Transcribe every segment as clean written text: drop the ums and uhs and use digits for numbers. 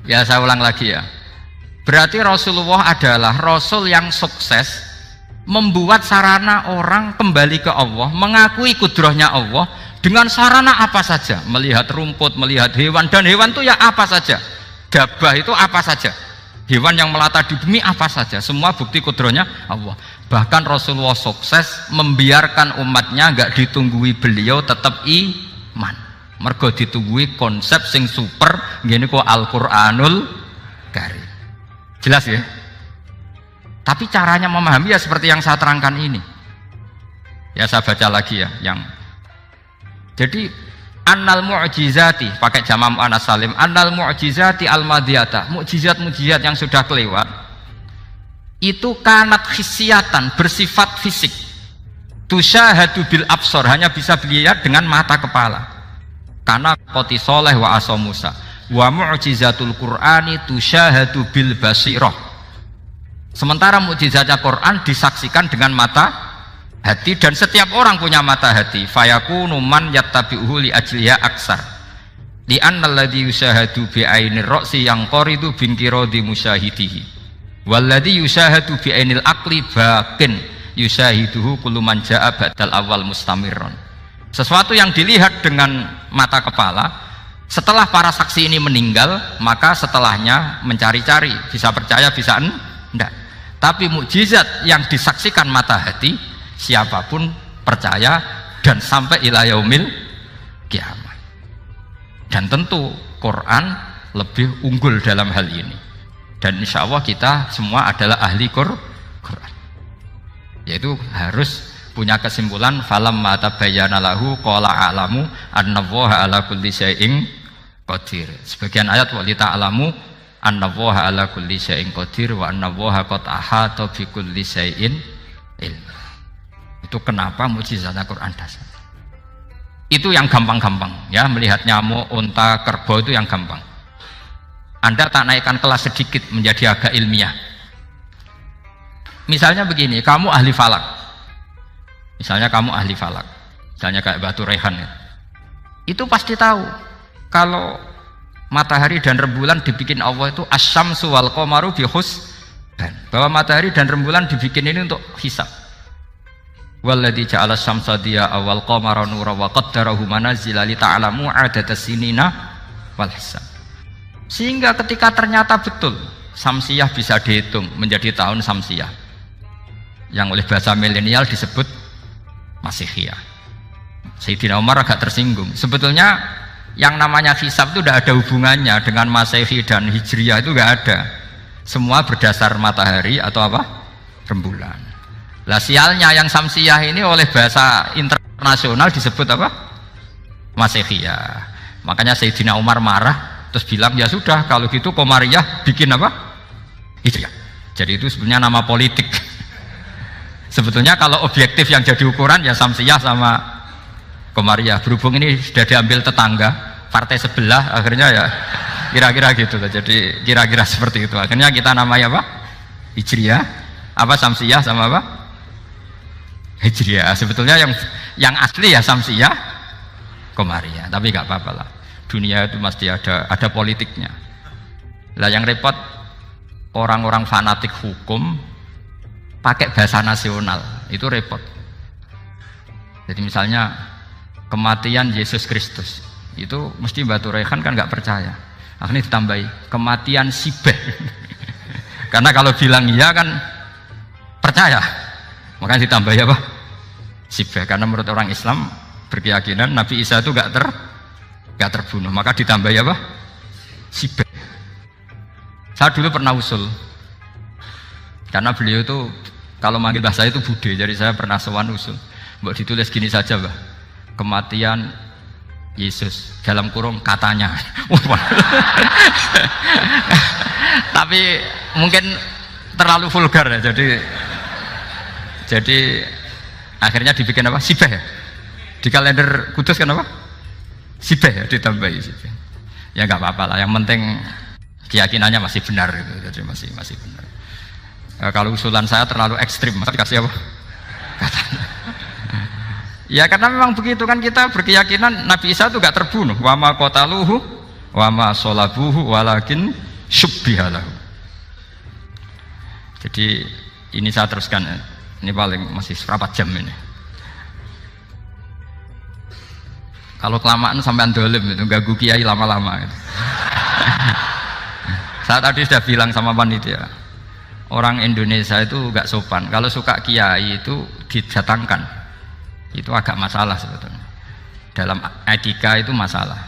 Ya saya ulang lagi ya. Berarti Rasulullah adalah Rasul yang sukses membuat sarana orang kembali ke Allah, mengakui kudrahnya Allah dengan sarana apa saja, melihat rumput, melihat hewan, dan hewan itu ya apa saja, gabah itu apa saja, hewan yang melata di bumi apa saja, semua bukti kudrahnya Allah. Bahkan Rasulullah sukses membiarkan umatnya nggak ditunggui beliau tetap iman, mergo ditunggui konsep sing super gini kok Al-Qur'anul Karim. Jelas ya? Tapi caranya memahami ya seperti yang saya terangkan ini. Ya saya baca lagi ya yang. Jadi annal mu'jizati pakai jamak muannas salim, annal mu'jizati al-madiyata, mukjizat-mukjizat yang sudah kelewat itu kanat khisiatan, bersifat fisik. Tusyahadu bil absor, hanya bisa dilihat dengan mata kepala. Karena qoti soleh wa asa Musa. Wa mu'jizatul Qur'ani tusyahadu bil basirah. Sementara mukjizatnya Quran disaksikan dengan mata hati, dan setiap orang punya mata hati. Fayakunu man yattabi'uhu li ajliha aksar. Li anna alladhi yusyahadu bi ainir ra'si yang qaridu bin qiradi musyahidihi. Walladhi yusyahadu bi ainil aqli bakin yusyahiduhu kullu man ja'a ba'dal awal mustamirron. Sesuatu yang dilihat dengan mata kepala, setelah para saksi ini meninggal, maka setelahnya mencari-cari, bisa percaya bisa enggak. Tapi mukjizat yang disaksikan mata hati, siapapun percaya dan sampai ila yaumil kiamat. Dan tentu Quran lebih unggul dalam hal ini. Dan insya Allah kita semua adalah ahli Quran. Yaitu harus punya kesimpulan falam mata bayana lahu qala a'lamu annallaha ala kulli syai'in qadir. Sebagian ayat wa li ta'lamu annallaha ala kulli syai'in qadir wa annallaha qad ahata bi kulli syai'in ilma. Itu kenapa mukjizatnya Quran dasar. Itu yang gampang-gampang ya, melihat nyamuk, unta, kerbau itu yang gampang. Anda tak naikkan kelas sedikit menjadi agak ilmiah. Misalnya begini, kamu ahli falak. Misalnya kayak Batu Rehan ya. Itu pasti tahu kalau matahari dan rembulan dibikin Allah itu asyamsu wal qamaru bi husban, bahwa matahari dan rembulan dibikin ini untuk hisab. Walladzi ja'ala syamsa diya'a wal qamara nuran wa qaddarahu manazila li ta'lamu 'adadas sinina wal hisab. Sehingga ketika ternyata betul samsiyah bisa dihitung menjadi tahun samsiyah, yang oleh bahasa milenial disebut Masihiyah. Sayyidina Umar agak tersinggung. Sebetulnya yang namanya hisab itu tidak ada hubungannya dengan Masehi dan Hijriyah, itu tidak ada. Semua berdasar matahari atau apa? Rembulan. Lah sialnya yang samsiyah ini oleh bahasa internasional disebut apa? Masihiyah. Makanya Sayyidina Umar marah terus bilang ya sudah kalau gitu Qamariyah bikin apa? Hijriyah. Jadi itu sebenarnya nama politik. Sebetulnya kalau objektif yang jadi ukuran ya samsiyah sama Qamariyah. Berhubung ini sudah diambil tetangga partai sebelah, akhirnya ya kira-kira gitu. Jadi kira-kira seperti itu. Akhirnya kita namanya apa? Hijriyah, apa samsiyah sama apa? Hijriyah. Sebetulnya yang asli ya samsiyah, Qamariyah. Tapi nggak apa-apa lah. Dunia itu mesti ada politiknya. Lah yang repot orang-orang fanatik hukum pakai bahasa nasional, itu repot. Jadi misalnya kematian Yesus Kristus, itu mesti Batu Rehan kan nggak percaya, akhirnya ditambahi kematian Sibeh. Karena kalau bilang iya kan percaya, makanya ditambahi apa? Sibeh. Karena menurut orang Islam berkeyakinan Nabi Isa itu nggak terbunuh, maka ditambahi apa? Sibeh. Saya dulu pernah usul, karena beliau itu kalau manggil bahasa itu bude, jadi saya pernah sewan usul, buat ditulis gini saja, Mbah, kematian Yesus dalam kurung katanya. Tapi mungkin terlalu vulgar ya, jadi akhirnya dibikin apa? Sibeh ya. Di kalender Kudus kan apa? Sibeh ya, ditambahi Sibeh. Ya nggak apa-apa lah, yang penting keyakinannya masih benar gitu, jadi masih benar. Kalau usulan saya terlalu ekstrim, maka dikasih apa? Katanya. Ya karena memang begitu kan, kita berkeyakinan Nabi Isa itu gak terbunuh. Wa ma qataluhu wa ma sholabuhu walakin syubbihalahu. Jadi ini saya teruskan, ini paling masih berapa jam ini. Kalau kelamaan sampai dolim itu ganggu kiai lama-lama gitu. Saya tadi sudah bilang sama panitia, orang Indonesia itu gak sopan. Kalau suka kiai itu didatangkan, itu agak masalah sebetulnya. Dalam etika itu masalah.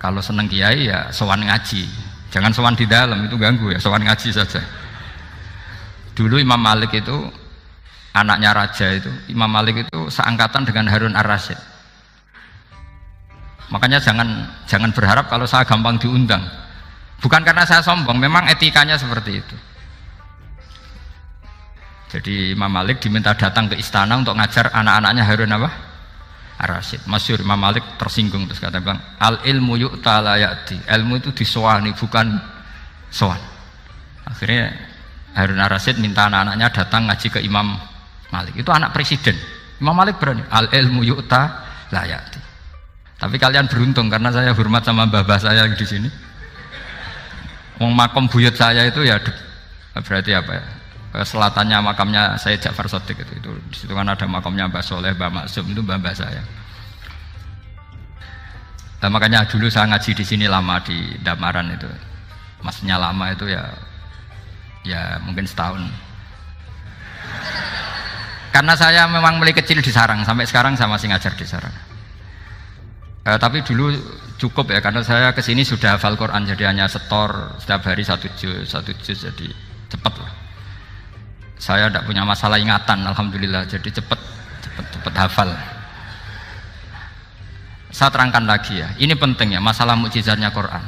Kalau seneng kiai ya sowan ngaji, jangan sowan di dalam, itu ganggu ya, sowan ngaji saja. Dulu Imam Malik itu anaknya raja itu, Imam Malik itu seangkatan dengan Harun ar-Rasyid. Makanya jangan berharap kalau saya gampang diundang. Bukan karena saya sombong, memang etikanya seperti itu. Jadi Imam Malik diminta datang ke istana untuk ngajar anak-anaknya Harun apa? Ar-Rasyid. Masyhur Imam Malik tersinggung terus kata bilang, al ilmu yu'ta la ya'ti. Ilmu itu disowani bukan sowan. Akhirnya Harun ar-Rasyid minta anak-anaknya datang ngaji ke Imam Malik. Itu anak presiden. Imam Malik berani, al ilmu yu'ta la ya'ti. Tapi kalian beruntung karena saya hormat sama mbah-mbah saya di sini. Wong makom buyut saya itu ya berarti apa ya? Selatannya makamnya saya Ja'far Shadiq itu di situ kan ada makamnya Mbah Soleh, Mbah Maksum, itu mbah-mbah saya. Nah, makanya dulu saya ngaji di sini lama di Damaran itu. Maksudnya lama itu ya mungkin setahun. Karena saya memang mulai kecil di Sarang, sampai sekarang saya masih ngajar di Sarang. Tapi dulu cukup ya, karena saya kesini sudah hafal Quran, jadi hanya setor setiap hari satu juz, jadi cepat lah. Saya tidak punya masalah ingatan, alhamdulillah, jadi cepat hafal. Saya terangkan lagi ya, ini penting ya, masalah mukjizatnya Quran.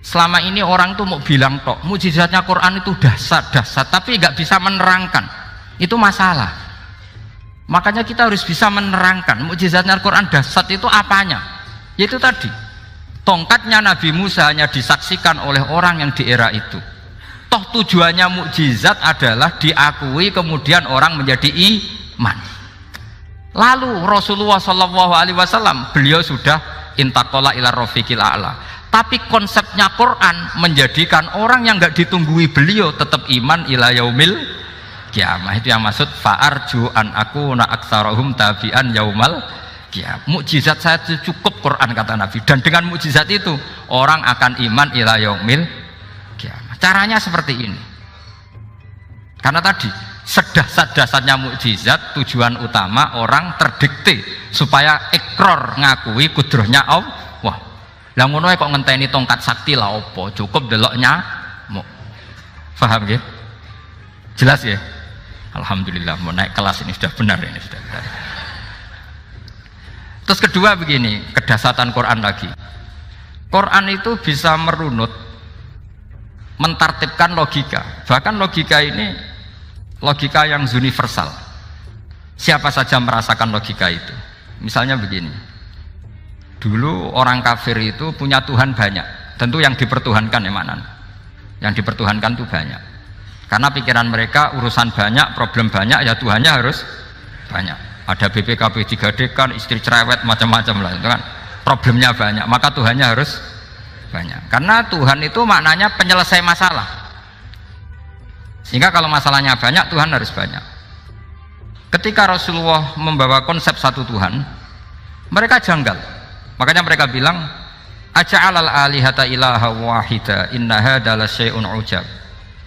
Selama ini orang tuh mau bilang tok, mukjizatnya Quran itu dahsyat, tapi nggak bisa menerangkan, itu masalah. Makanya kita harus bisa menerangkan mukjizatnya Al-Quran dahsyat itu apanya. Yaitu tadi, tongkatnya Nabi Musa hanya disaksikan oleh orang yang di era itu. Toh tujuannya mukjizat adalah diakui kemudian orang menjadi iman. Lalu Rasulullah SAW beliau sudah intaqala ila rafiqil a'la. Tapi konsepnya Quran menjadikan orang yang nggak ditunggui beliau tetap iman ila yaumil kiamah. Itu yang maksud fa'arju an aku na aktsarahum tabi'an yaumal kiamah. Mukjizat saya itu cukup Quran kata Nabi, dan dengan mukjizat itu orang akan iman ila yaumil kiamah. Caranya seperti ini. Karena tadi sedahsyat-dahsyatnya mukjizat, tujuan utama orang terdikte supaya ikrar ngakui kudrohnya Allah. Lah ngono kok ngenteni tongkat sakti lah opo? Cukup deloknya. Paham nggih? Jelas ya? Alhamdulillah, mau naik kelas ini sudah benar ini sudah benar. Terus kedua begini, kedahsyatan Quran lagi. Quran itu bisa merunut, mentartibkan logika. Bahkan logika ini logika yang universal. Siapa saja merasakan logika itu. Misalnya begini. Dulu orang kafir itu punya Tuhan banyak. Tentu yang dipertuhankan ya mana? Yang dipertuhankan itu banyak. Karena pikiran mereka urusan banyak, problem banyak, ya Tuhannya harus banyak. Ada BPKB 3D kan, istri cerewet, macam-macam lah, itu kan problemnya banyak, maka Tuhannya harus banyak. Karena Tuhan itu maknanya penyelesai masalah. Sehingga kalau masalahnya banyak, Tuhan harus banyak. Ketika Rasulullah membawa konsep satu Tuhan, mereka janggal. Makanya mereka bilang, aja'alal alihata ilaha wahida inna hadza lasyai'un ujab.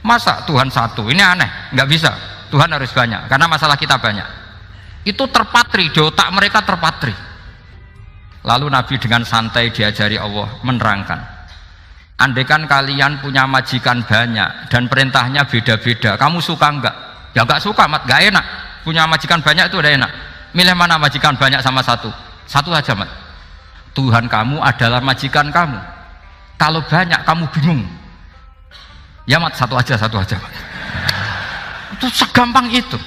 Masa Tuhan satu? Ini aneh, nggak bisa. Tuhan harus banyak, karena masalah kita banyak. Itu terpatri, di otak mereka terpatri. Lalu Nabi dengan santai diajari Allah menerangkan. Andaikan kalian punya majikan banyak dan perintahnya beda-beda, kamu suka enggak? Ya enggak suka, mat, enggak enak. Punya majikan banyak itu udah enak. Milih mana majikan banyak sama satu? Satu aja, mat. Tuhan kamu adalah majikan kamu. Kalau banyak kamu bingung. Ya mat, satu aja mat. Itu segampang itu.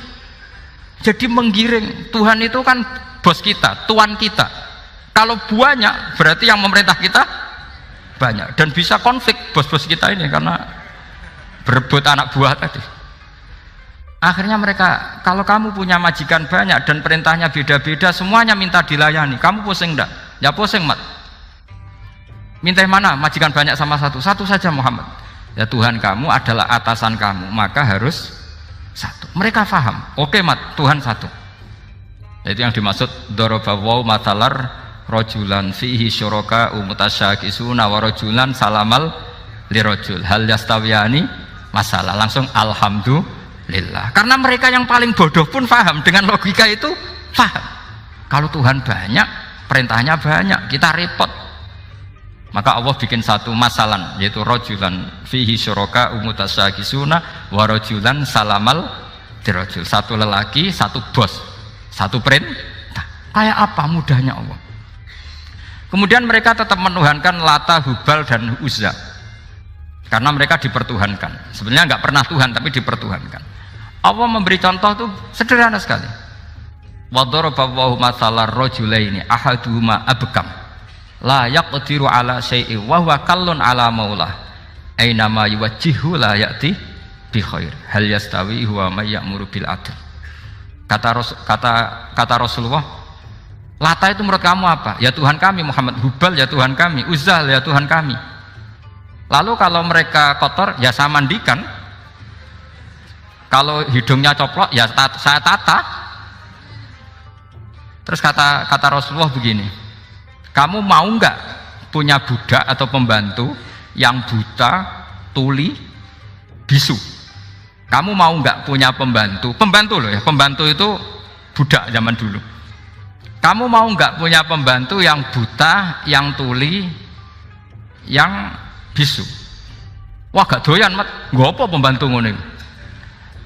Jadi menggiring, Tuhan itu kan bos kita, tuan kita. Kalau banyak berarti yang memerintah kita banyak, dan bisa konflik bos-bos kita ini karena berebut anak buah tadi. Akhirnya mereka, kalau kamu punya majikan banyak dan perintahnya beda-beda, semuanya minta dilayani, kamu pusing enggak? Ya pusing, mat. Minta mana? Majikan banyak sama satu. Satu saja Muhammad. Ya Tuhan kamu adalah atasan kamu, maka harus satu. Mereka faham. Oke mat, Tuhan satu. Itu yang dimaksud dorobawaw matalar rojulan fihi syuraka umutasyakisuna wa rojulan salamal lirojul hal yastawiyani masalah. Langsung alhamdulillah. Karena mereka yang paling bodoh pun faham. Dengan logika itu faham. Kalau Tuhan banyak, perintahnya banyak, kita repot. Maka Allah bikin satu masalan, yaitu rojulan fihi syuraka umutasyakisuna wa rojulan salamal dirojul. Satu lelaki, satu bos, satu perintah. Kayak apa mudahnya Allah. Kemudian mereka tetap menuhankan Lata, Hubal dan Uzza karena mereka dipertuhankan. Sebenarnya nggak pernah Tuhan tapi dipertuhankan. Allah memberi contoh itu sederhana sekali. Wa daraballahu mathalar rajulaini ahaduhuma abkam la yaqdiru ala syai'in wa huwa kallun ala maulah aina ma yuwajjihu la ya'ti bi khair hal yastawi huwa may ya'muru bil adl. Kata Rasulullah, Lata itu menurut kamu apa? Ya Tuhan kami. Muhammad, Hubal ya Tuhan kami. Uzzah ya Tuhan kami. Lalu kalau mereka kotor ya saya mandikan, kalau hidungnya coplok ya saya tata. Terus kata Rasulullah begini, kamu mau nggak punya budak atau pembantu yang buta, tuli, bisu? Kamu mau nggak punya pembantu loh ya, pembantu itu budak zaman dulu. Kamu mau nggak punya pembantu yang buta, yang tuli, yang bisu? Wah gak doyan mat, nggak apa pembantu ngono.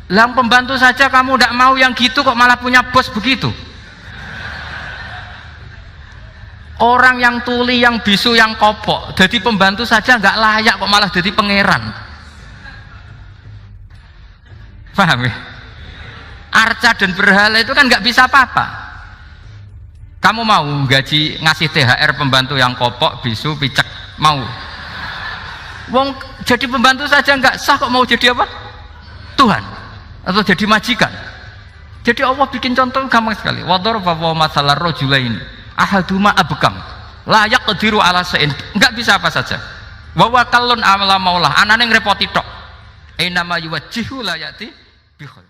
Lang pembantu saja kamu nggak mau yang gitu kok malah punya bos begitu? Orang yang tuli, yang bisu, yang kopok, jadi pembantu saja nggak layak kok malah jadi pangeran. Paham ya? Arca dan berhala itu kan nggak bisa apa-apa. Kamu mau gaji ngasih THR pembantu yang kopok, bisu, picek, mau? Wong jadi pembantu saja nggak sah kok mau jadi apa? Tuhan atau jadi majikan. Jadi Allah bikin contoh gampang sekali. Wadaraballahu mathalar rajulaini ahaduma abkam la yaqdiru ala syai'in, enggak bisa apa saja. Wa wakallun ala maulah, anane ngrepoti tok. Aina ma yuwajjihu la yati bi khair.